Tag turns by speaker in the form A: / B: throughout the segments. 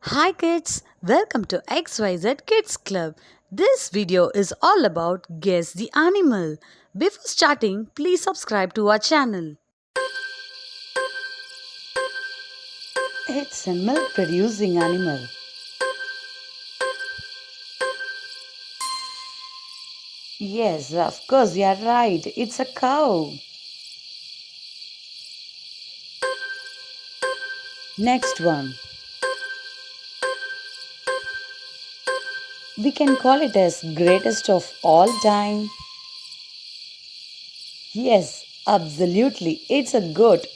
A: Hi kids, welcome to XYZ Kids Club. This video is all about Guess the Animal. Before starting, please subscribe to our channel. It's a milk producing animal. Yes, of course, you are right. It's a cow. Next one. We can call it as greatest of all time. Yes, absolutely. It's a goat.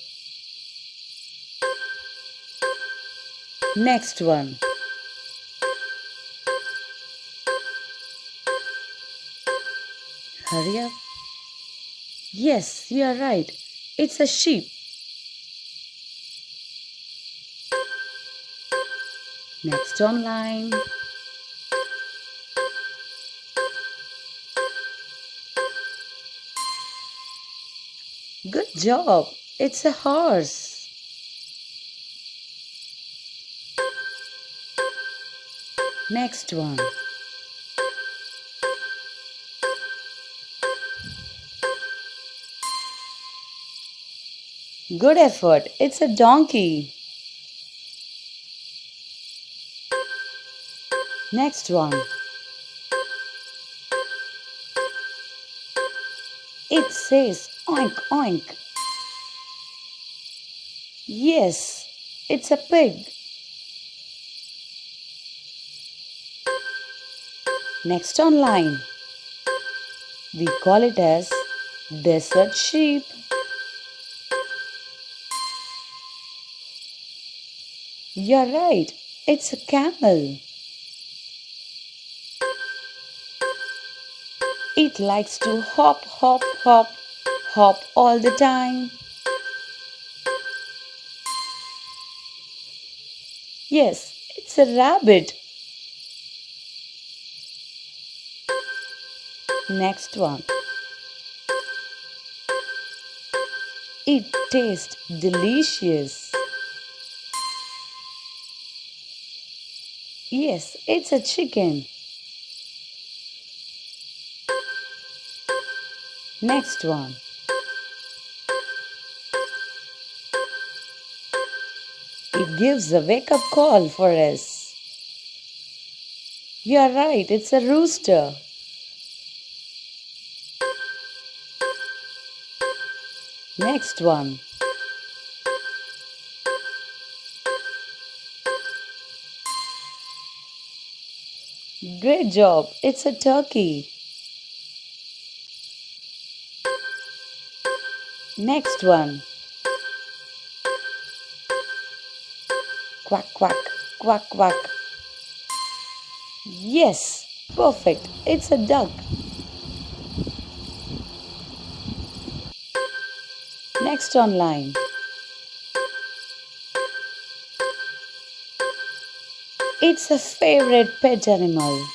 A: Next one. Hurry up. Yes, you are right. It's a sheep. Next online. Good job. It's a horse. Next one. Good effort. It's a donkey. Next one. It says oink oink. Yes, it's a pig. Next online. We call it as desert sheep. You're right. It's a camel. It likes to hop, hop, hop, hop all the time. Yes, it's a rabbit. Next one. It tastes delicious. Yes, it's a chicken. Next one. It gives a wake up call for us. You are right, it's a rooster. Next one. Great job, it's a turkey. Next one. Quack, quack, quack, quack. Yes, perfect, it's a duck. Next online. It's a favorite pet animal.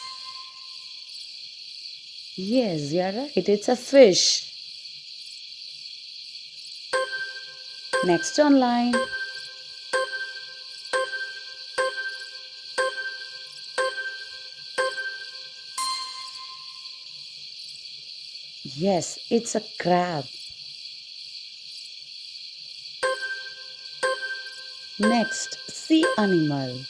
A: Yes, you're right, it's a fish. Next online. Yes, it's a crab. Next, sea animal.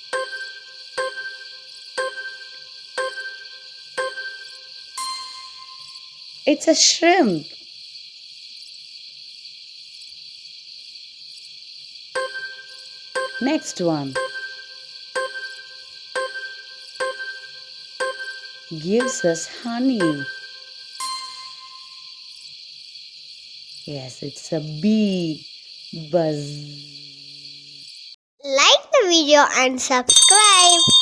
A: It's a shrimp. Next one. Gives us honey. Yes, it's a bee. Buzz.
B: Like the video and subscribe.